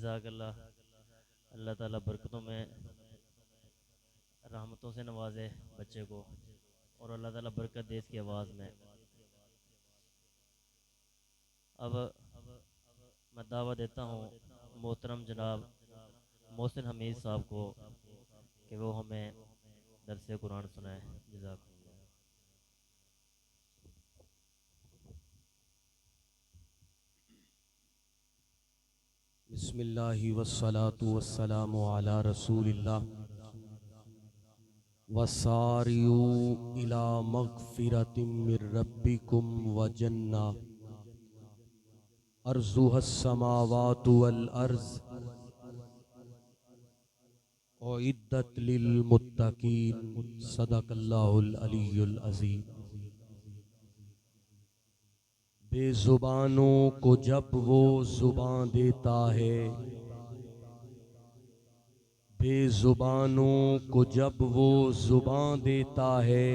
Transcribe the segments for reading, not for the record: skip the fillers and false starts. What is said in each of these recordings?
جزاک اللہ. اللہ تعالیٰ برکتوں میں رحمتوں سے نوازے بچے کو، اور اللہ تعالیٰ برکت دے اس کی آواز میں. اب میں دعوت دیتا ہوں محترم جناب محسن حمید صاحب کو کہ وہ ہمیں درس قرآن سنائے. جزاک اللہ. بسم اللہ والصلاة والسلام علی رسول اللہ وساریو الی مغفرۃ من ربکم وجنہ ارضها السماوات والارض اعدت للمتقین. صدق اللہ العلی العظیم. بے زبانوں کو جب وہ زبان دیتا ہے، بے زبانوں کو جب وہ زبان دیتا ہے،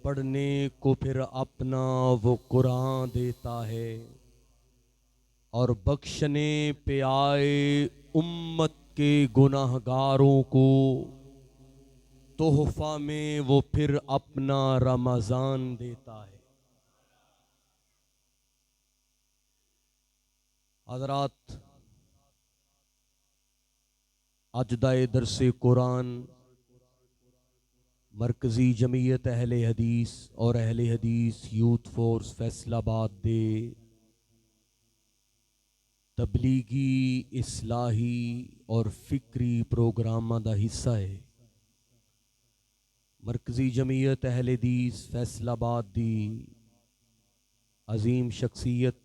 پڑھنے کو پھر اپنا وہ قرآن دیتا ہے، اور بخشنے پہ آئے امت کے گناہ گاروں کو تحفہ میں وہ پھر اپنا رمضان دیتا ہے. حضرات، اجدہ درس قرآن مرکزی جمعیت اہل حدیث اور اہل حدیث یوتھ فورس فیصل آباد دے تبلیغی اصلاحی اور فکری پروگراماں دا حصہ ہے. مرکزی جمعیت اہل حدیث فیصل آباد دی عظیم شخصیت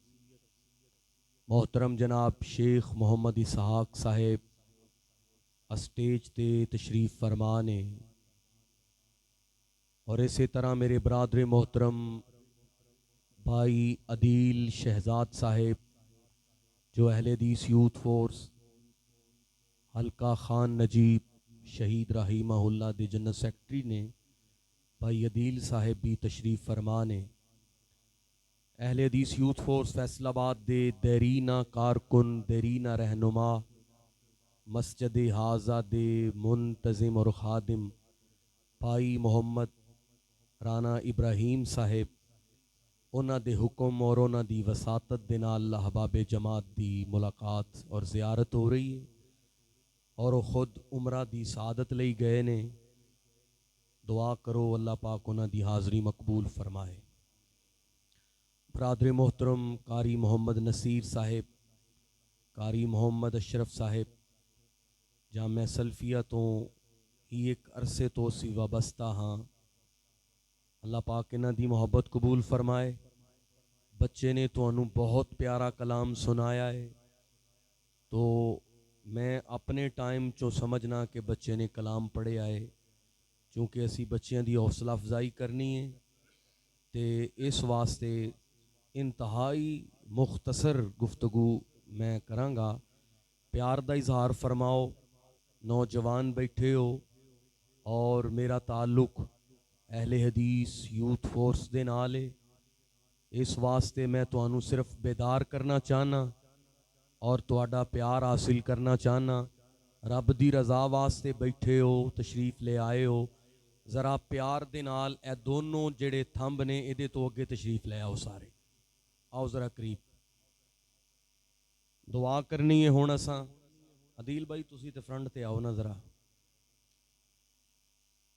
محترم جناب شیخ محمد اسحاق صاحب اسٹیج تے تشریف فرما نے، اور اسی طرح میرے برادر محترم بھائی عدیل شہزاد صاحب جو اہل حدیث یوتھ فورس حلقہ خان نجیب شہید رحمہ اللہ دے جنرل سیکرٹری نے، بھائی عدیل صاحب بھی تشریف فرما نے. اہل حدیث یوتھ فورس فیصل آباد دے دیرینہ کارکن، دیرینہ رہنما، مسجد حاضہ دے منتظم اور خادم بھائی محمد رانا ابراہیم صاحب، انہاں دے حکم اور انہاں دی وساطت دے نال احباب جماعت دی ملاقات اور زیارت ہو رہی ہے، اور وہ خود عمرہ دی سعادت لئی گئے نے. دعا کرو اللہ پاک انہاں دی حاضری مقبول فرمائے. برادر محترم قاری محمد نصیر صاحب، قاری محمد اشرف صاحب جامعہ سلفیہ تو ہی ایک عرصے تو سی وابستہ ہاں. اللہ پاک انہاں دی محبت قبول فرمائے. بچے نے تو انہوں بہت پیارا کلام سنایا ہے، تو میں اپنے ٹائم چو سمجھنا کہ بچے نے کلام پڑھے آئے، چونکہ اسی بچیاں دی حوصلہ افزائی کرنی ہے تے اس واسطے انتہائی مختصر گفتگو میں کراں گا. پیار دا اظہار فرماؤ. نوجوان بیٹھے ہو اور میرا تعلق اہل حدیث یوتھ فورس دے نال ہے، اس واسطے میں تانوں صرف بیدار کرنا چاہنا اور تہاڈا پیار حاصل کرنا چاہنا. رب دی رضا واسطے بیٹھے ہو، تشریف لے آئے ہو، ذرا پیار دے نال اے دونوں جڑے تھمب نے ایدے تو اگے تشریف لے آؤ. سارے آؤ ذرا قریب. دعا کرنی ہے ہن اساں. عدیل بھائی تسی تے فرنٹ تے آؤ نا ذرا،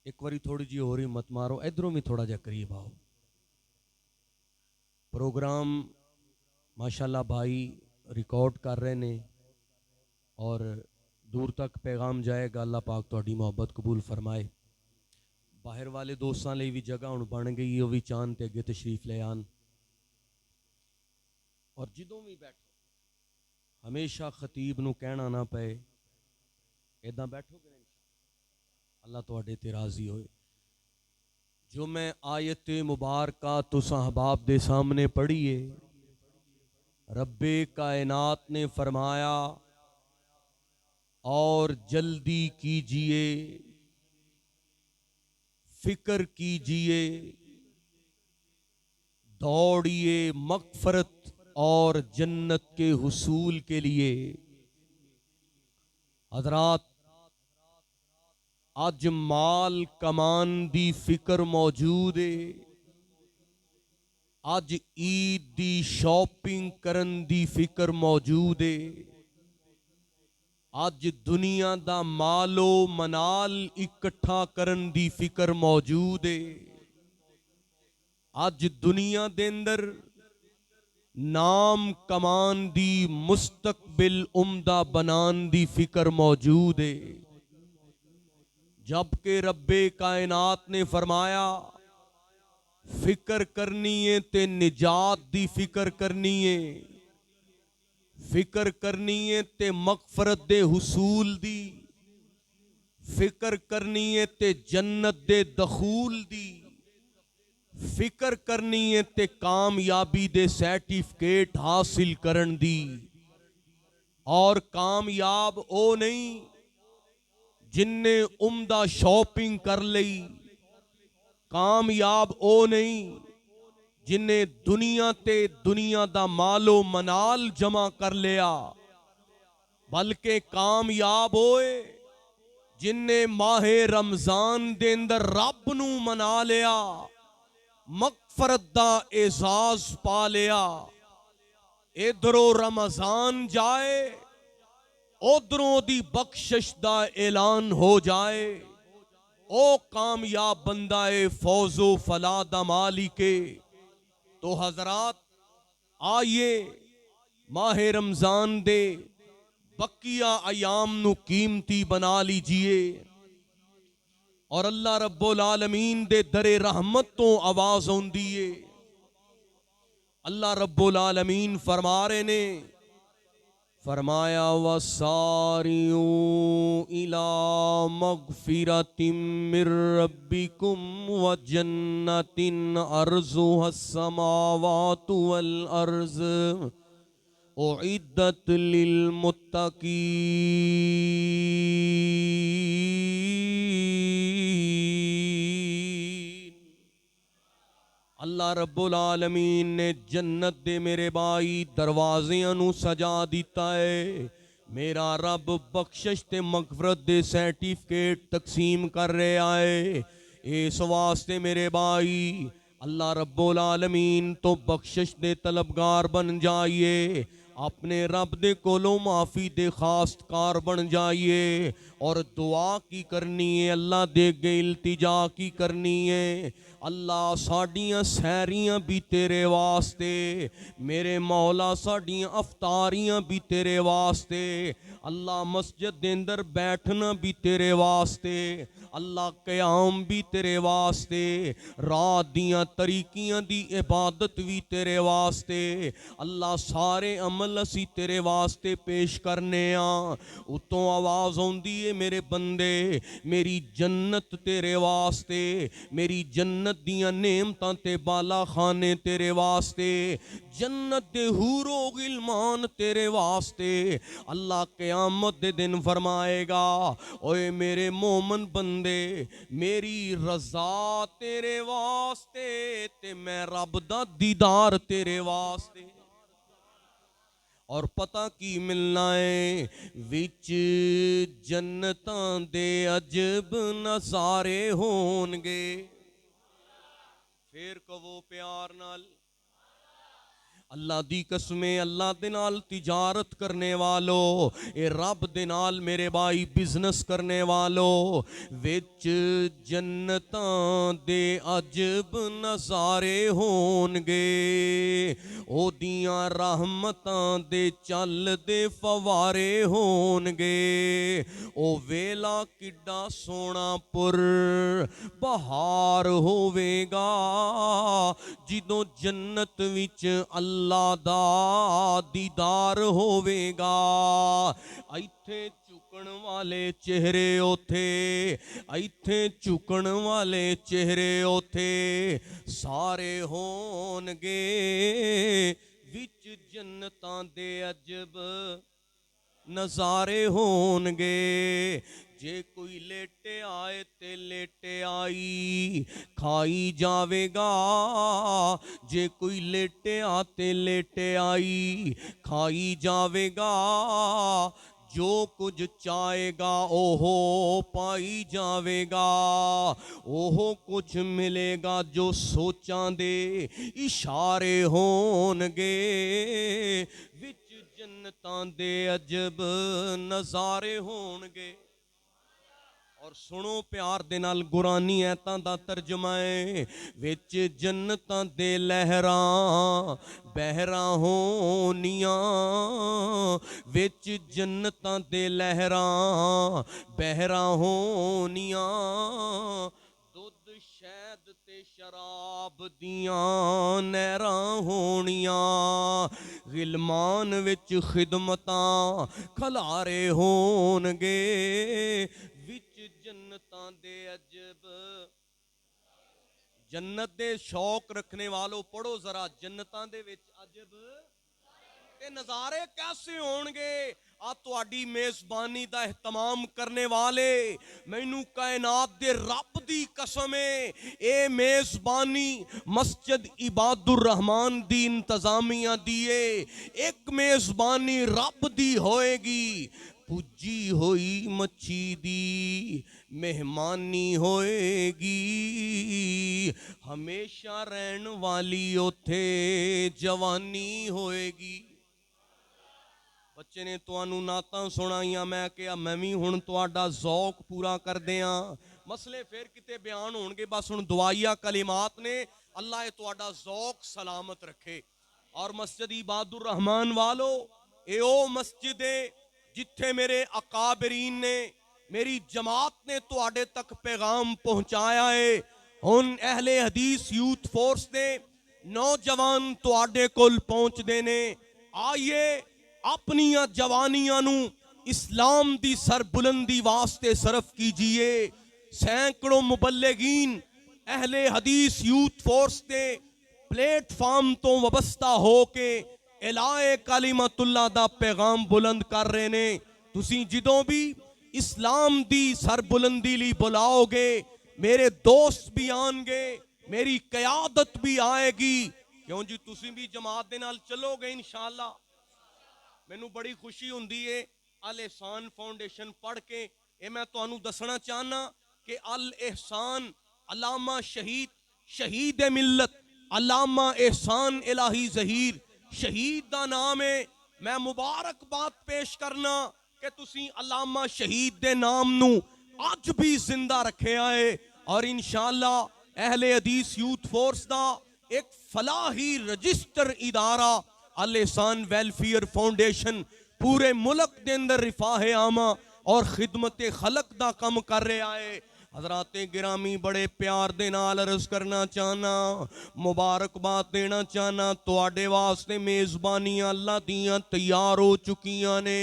ایک واری تھوڑی جی ہو رہی مت مارو، ادھروں بھی تھوڑا جا قریب آؤ. پروگرام ماشاءاللہ بھائی ریکارڈ کر رہے نے اور دور تک پیغام جائے گا. اللہ پاک تہاڈی محبت قبول فرمائے. باہر والے دوستاں لئی بھی جگہ ہن بن گئی، وہ بھی چاند تے اگے تشریف لے آن. اور جدوں بھی بیٹھو ہمیشہ خطیب نو کہنا نہ پئے ایداں بیٹھو گے اللہ تہاڈے تے راضی ہوئے. جو میں آیت مبارکہ تساں احباب دے سامنے پڑھیے، رب کائنات نے فرمایا اور جلدی کیجئے، فکر کیجئے، دوڑیے مغفرت اور جنت کے حصول کے لیے حضرات اج مال کمان دی فکر موجود ہے، اج عید دی شاپنگ کرن دی فکر موجود ہے، اج دنیا دا مالو منال اکٹھا کرن دی فکر موجود ہے، اج دنیا دے اندر نام کمان دی مستقبل عمدہ بنان دی فکر موجود ہے، جبکہ رب کائنات نے فرمایا فکر کرنی ہے تے نجات دی فکر کرنی ہے، فکر کرنی ہے تے مغفرت دے حصول دی، فکر کرنی ہے تے جنت دے دخول دی، فکر کرنی ہے تے کامیابی دے سرٹیفکیٹ حاصل کرن دی۔ اور کامیاب او نہیں جن نے عمدہ شاپنگ کر لئی، کامیاب او نہیں جن نے دنیا تے دنیا دا مالو منال جمع کر لیا، بلکہ کامیاب ہوئے جن نے ماہ رمضان دے اندر رب نو منا لیا، مغفرت دا اعزاز پا لیا، ادھروں رمضان جائے ادھروں دی بخشش دا اعلان ہو جائے، او کامیاب بندہ فوز و فلاح دا مالک۔ تو حضرات آئیے ماہ رمضان دے بقیہ ایام نو قیمتی بنا لیجئے، اور اللہ رب العالمین دے در رحمت تو آواز ہوندی ہے۔ اللہ رب العالمین فرما رہے نے، فرمایا وَسَارِعُوا إِلَىٰ مَغْفِرَةٍ مِّن رَّبِّكُمْ وَجَنَّةٍ عَرْضُهَا السَّمَاوَاتُ وَالْأَرْضُ أُعِدَّتْ لِلْمُتَّقِينَ۔ اللہ رب العالمین نے جنت دے میرے بھائی دروازیاں نو سجا دیتا ہے، میرا رب بخشش تے مغفرت دے سرٹیفکیٹ تقسیم کر رہا ہے۔ اس واسطے میرے بھائی اللہ رب العالمین تو بخشش دے طلبگار بن جائیے، اپنے رب دے کولوں معافی دے خواستگار بن جائیے، اور دعا کی کرنی ہے اللہ دے گے التجا کی کرنی ہے۔ اللہ ساڑیاں سیریاں بھی تیرے واسطے، میرے مولا ساڑیاں افطاریاں بھی تیرے واسطے، اللہ مسجد دے اندر بیٹھنا بھی تیرے واسطے، اللہ قیام بھی تیرے واسطے، رات دیاں طریقیاں دی عبادت بھی تیرے واسطے، اللہ سارے عمل اسی تیرے واسطے پیش کرنے آن۔ اتوں آواز ہوندی ہے میرے بندے میری جنت تیرے واسطے، میری جنت دیاں نعمتاں تے بالا خانے تیرے واسطے، جنت دے حور و غلمان تیرے واسطے۔ اللہ قیامت دے دن فرمائے گا اوے میرے مومن بندے میری رضا تیرے واسطے تے میں رب دا دیدار تیرے واسطے۔ اور پتہ کی ملنا ہے وچ جنتاں دے عجب نظارے ہونگے، پھر کہو پیار نال اللہ دی قسمیں، اللہ دے نال تجارت کرنے والو، اے رب دے نال میرے بھائی بزنس کرنے والو، وچ جنتاں دے عجب نظارے ہونگے، او دیاں رحمتاں دے چل دے فوارے ہونگے، او ویلا کڈا سونا پر بہار ہووے گا، جدوں جنت وچ اللہ دا دیدار ہووے گا، ایتھے چکن والے چہرے اوتھے، ایتھے چکن والے چہرے اوتھے سارے ہونگے، وچ جنتاں دے عجب نظارے ہونگے، ਜੇ ਕੋਈ ਲੇਟੇ ਆਏ ਤੇ ਲੇਟੇ ਆਈ ਖਾਈ ਜਾਵੇਗਾ, ਜੇ ਕੋਈ ਲੇਟਿਆ ਤੇ ਲੇਟੇ ਆਈ ਖਾਈ ਜਾਵੇਗਾ, ਜੋ ਕੁਝ ਚਾਹੇਗਾ ਉਹ ਪਾਈ ਜਾਵੇਗਾ, ਉਹ ਕੁਝ ਮਿਲੇਗਾ ਜੋ ਸੋਚਾਂ ਦੇ ਇਸ਼ਾਰੇ ਹੋਣਗੇ, ਵਿੱਚ ਜੰਨਤਾਂ ਦੇ ਅਜਬ ਨਜ਼ਾਰੇ ਹੋਣਗੇ। اور سنو پیار دے نال قرآنی ایتاں دا ترجمہ ہے، وچ جنتاں دے لہراں بہراں ہونیاں، وچ جنتاں دے لہراں بہراں ہونیاں، دودھ شہد تے شراب دیاں نہراں ہونیاں، غلمان وچ خدمتاں کھلارے ہونگے، جنتاں دے عجب۔ جنت دے شوق رکھنے والوں پڑھو ذرا، جنتاں دے وچ عجب تے نظارے کیسے ہونگے۔ تہاڈی میزبانی دا اہتمام کرنے والے، مینوں کائنات دے رب دی قسم ہے، اے میزبانی مسجد عباد الرحمان دی انتظامیہ دیے، ایک میزبانی رب دی ہوئے گی، پجی ہوئی مچھی دی مہمانی ہوئے گی، ہمیشہ رہن والی اوتھے جوانی ہوئے گی۔ بچے نے توانوں نعتاں سنائیاں، میں کہا میں بھی ہن تہاڈا ذوق پورا کر دیاں، مسئلے پھر کتے بیان ہونگے، بس ہن دعائیہ کلمات نے، اللہ تہاڈا ذوق سلامت رکھے۔ اور مسجد عباد الرحمان والو، اے او مسجد ہے جتھے میرے اکابرین نے، میری جماعت نے تہاڈے تک پیغام پہنچایا ہے۔ ہن اہل حدیث یوتھ فورس نے نوجوان تہاڈے کول پہنچ دینے، آئیے اپنیاں جوانیاں نو اسلام دی سربلندی واسطے صرف کیجئے۔ سینکڑوں مبلغین اہل حدیث یوتھ فورس دے پلیٹ فارم تو وابستہ ہو کے الہے کلمت اللہ دا پیغام بلند کر رہے نے۔ تسی جدوں بھی اسلام دی سربلندی لی بلاؤ گے، میرے دوست بھی آن گے، میری قیادت بھی آئے گی، کیوں جی تسی بھی جماعت دے نال چلو گے انشاءاللہ۔ مینوں بڑی خوشی ہوندی ہے الاحسان فاؤنڈیشن پڑھ کے، اے میں تو انہوں دسنا چاہنا کہ الاحسان علامہ شہید ملت علامہ احسان الہی ظہیر شہید دا نام ہے۔ میں مبارک بات پیش کرنا کہ تسی علامہ شہید دے نام نو آج بھی زندہ رکھے آئے، اور انشاءاللہ اہل حدیث یوتھ فورس دا ایک فلاحی رجسٹر ادارہ الاحسان ویلفیئر فاؤنڈیشن پورے ملک دے اندر رفاہ عامہ اور خدمت خلق دا کم کر رہے آئے۔ حضرات گرامی بڑے پیار دے نال عرض کرنا چاہنا، مبارکباد دینا چاہنا، تواڈے واسطے میزبانیاں اللہ دیاں تیار ہو چکیاں نے۔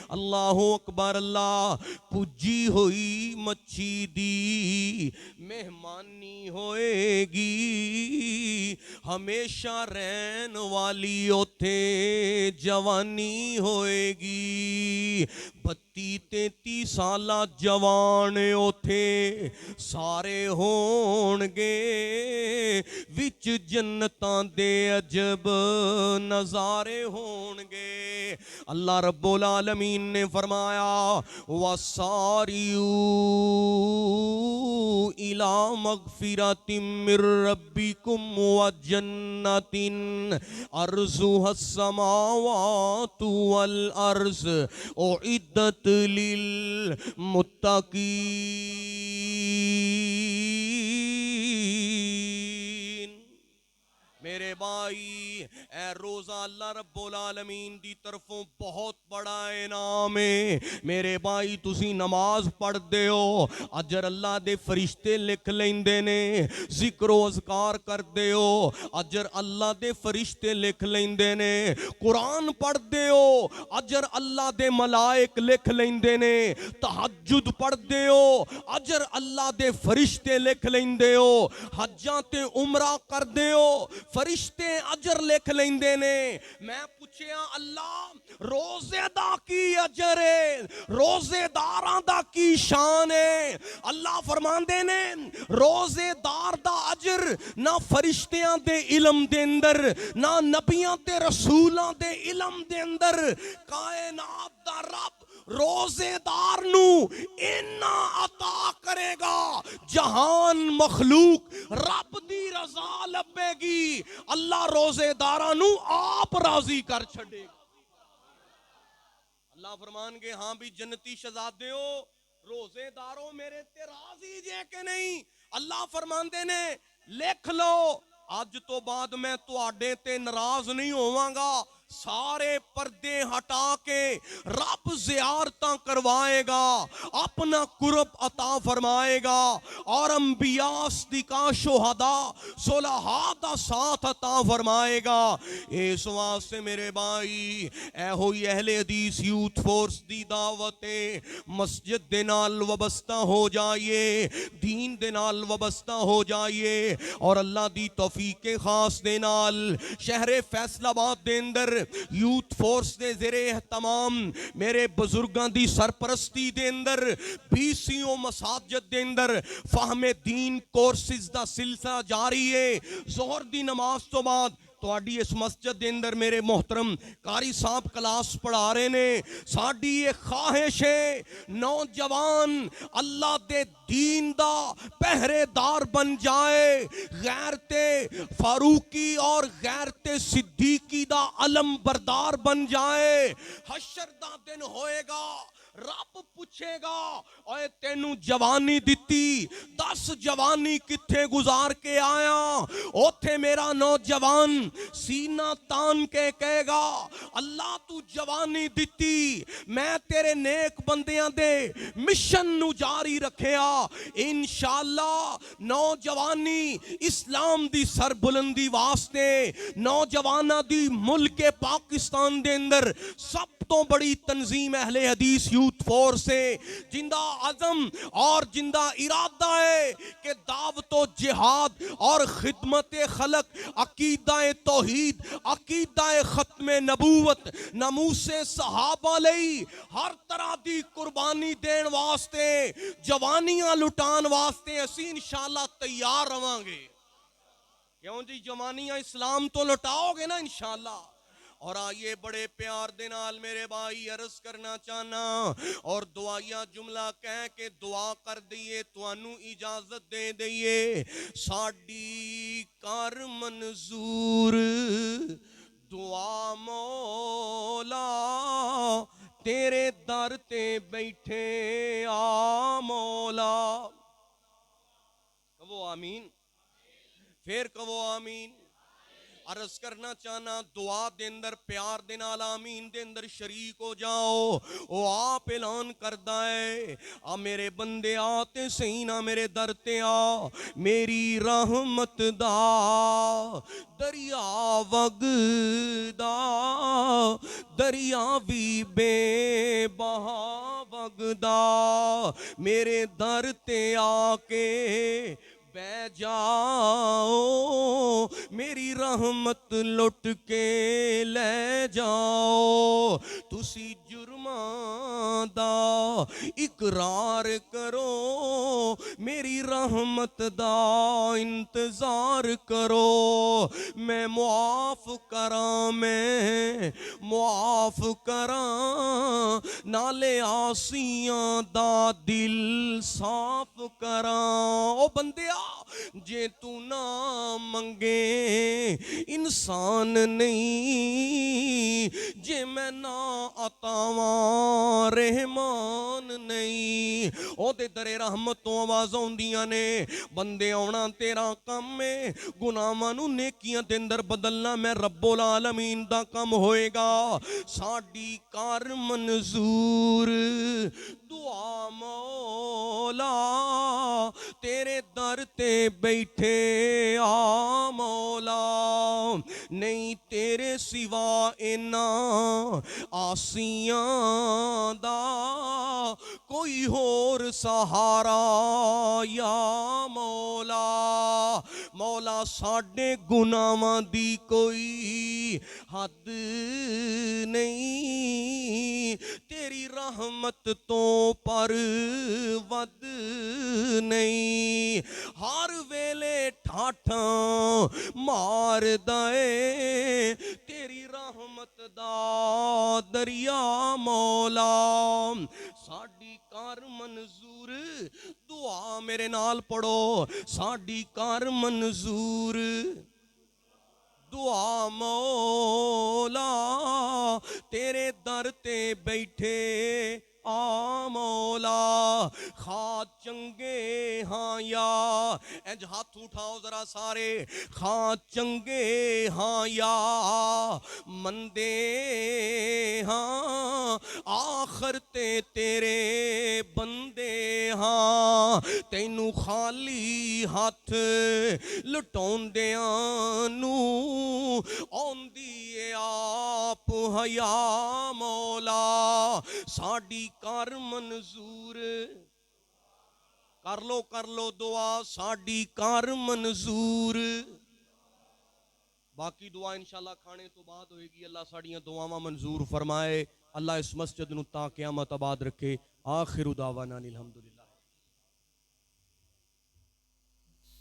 اللہ اکبر، اللہ پجی ہوئی مچھی دی مہمانی ہوئے گی، ہمیشہ رہن والی اوتھے جوانی ہوئے گی، 32-33 سالہ جوان اوتھے سارے ہونگے، وچ جنتاں دے عجب نظارے ہونگے۔ اللہ رب العالمین نے فرمایا وَسَارِعُوا إِلَى مَغْفِرَةٍ مِّن رَّبِّكُمْ وَجَنَّةٍ عَرْضُهَا السَّمَاوَاتُ وَالْأَرْضُ اُعِدَّتْ لِلْمُتَّقِينَ۔ میرے بھائی، اے روزہ اللہ رب العالمین دی طرفوں بہت بڑا انعام ہے۔ میرے بھائی تسی نماز پڑھ دے ہو، اجر اللہ دے فرشتے لکھ لیندے نے، ذکر و اذکار کر دے ہو، اجر اللہ دے فرشتے لکھ لیندے نے، قرآن پڑھ دے ہو، اجر اللہ دے ملائک لکھ لیندے نے، تہجد پڑھ دے ہو، اجر اللہ دے فرشتے لکھ لیندے ہو، حجاں تے عمرہ کر دے ہو، فرشتے اجر لکھ لیندے فرماندے نے میں پوچھیا اللہ روزے دا کی اجر ہے, روزے داراں دا کی شان ہے. اللہ فرماندے نے روزے دار دا اجر نہ فرشتیاں دے علم دے اندر نہ نبیاں تے رسولاں دے علم دے اندر. کائنات دا رب روزے دار نو اینا عطا کرے گا جہان مخلوق رب دی رضا لبے گی. اللہ روزے داراں نو آپ راضی کر چھڑے گا. اللہ فرمان گے ہاں بھی جنتی شہزادے ہو روزے داروں میرے تے راضی جے کہ نہیں. اللہ فرماندے نے لکھ لو اج تو بعد میں تواڈے تے ناراض نہیں ہوواں گا. سارے پردے ہٹا کے رب زیارتاں کروائے گا, اپنا قرب عطا فرمائے گا اور انبیاء صدیقاء شہداء صلحاء دا ساتھ عطا فرمائے گا. اس واسطے میرے بھائی اے ہوئی اہل حدیث یوتھ فورس دی دعوت مسجد دے نال وابستہ ہو جائیے, دین دے نال وابستہ ہو جائیے اور اللہ دی توفیق خاص دے نال شہر فیصل آباد دے اندر یوتھ فورس دے زیر اہتمام میرے بزرگاں دی سرپرستی دے اندر 20 مساجد دے اندر فہم دین کورسز دا سلسلہ جاری ہے. ظہر دی نماز تو بعد تواڈی اس مسجد دے اندر میرے محترم قاری صاحب کلاس پڑھا رہے نے. ساڈی ایک خواہش ہے نوجوان اللہ دے دین دا پہرے دار بن جائے, غیرت فاروقی اور غیرت صدیقی دا علم بردار بن جائے. حشر دا دن ہوئے گا رب پوچھے گا اوے تینوں جوانی دتی 10 جوانی کتھے گزار کے آیا. اوتھے میرا نوجوان سینہ تان کے کہے گا اللہ تو جوانی دتی میں تیرے نیک بندیاں دے مشن نو جاری رکھیا. انشاءاللہ نوجوانی اسلام دی سربلندی واسطے نوجواناں دی ملک پاکستان دے اندر سب تو بڑی تنظیم اہل حدیث یوتھ فورس ہے جندہ عزم اور جندہ ارادہ ہے کہ دعوت و جہاد اور خدمت خلق عقیدہ توحید عقیدہ ختم نبوت ناموس صحابہ لئی ہر طرح دی قربانی دین واسطے جوانیاں لٹان واسطے اسی انشاءاللہ تیار رہاں گے. کیوں جی جوانیاں اسلام تو لٹاؤ گے نا انشاءاللہ. اور آئیے بڑے پیار دے نال میرے بھائی عرض کرنا چاہنا اور دعائیہ جملہ کہہ کے دعا کر دیئے توانو اجازت دے دیئے. ساڈی کر منظور دعا مولا تیرے در تے بیٹھے آ مولا. کہو آمین, پھر کہو آمین. عرض کرنا چاہنا دعا دے اندر پیار دے نال آمین دے اندر شریک ہو جاؤ. او آپ اعلان کردہ ہے آ میرے بندے آتے سینا میرے در تے آ میری رحمت دا دریا وگ دا دریا بھی بے بہا وگ دا میرے در تے آ کے بے جاؤ میری رحمت لٹ کے لے جاؤ. تسی جرماں دا اقرار کرو میری رحمت دا انتظار کرو. میں معاف کراں میں معاف کراں نالے آسیاں دا دل صاف کراں. او بندیا جے تو نہ منگے انسان نہیں جے میں نہ عطاواں رحمان نہیں. او دے در رحمت تو آواز ہوندیاں نے بندے آونا تیرا کم میں گناہاں نو نیکیاں دے اندر بدلنا میں رب العالمین دا کم ہوئے گا. ساڈی کار منظور دعا مولا تیرے در تے بیٹھے آ مولا نہیں تیرے سوا اینا آسیاں دا کوئی اور سہارا یا مولا. مولا ساڈے گناہاں دی کوئی حد نہیں، تیری رحمت تو پر ود نہیں، ہر ویلے ٹھاٹھاں مار دے تیری رحمت دا دریا مولا، ساڈی کار منظور، دعا میرے نال پڑھو، ساڈی کار منظور، دعا مولا تیرے در تے بیٹھے آ مولا، خواہ چنگے ہاں یا انج ہاتھ اٹھاؤ ذرا سارے، خواہ چنگے ہاں یا مندے ہاں، آخر تے تیرے بندے ہاں، تینوں خالی ہاتھ لٹاؤندیاں نو آندی اے آپ حیا مولا، ساڈی کر منظور، کر لو دعا، ساڈی کر منظور، باقی دعا انشاءاللہ کھانے تو بعد ہوئے گی، اللہ ساڑیاں دعاواں منظور فرمائے، اللہ اس مسجد نو تا قیامت آباد رکھے، آخر دعوانا الحمدللہ۔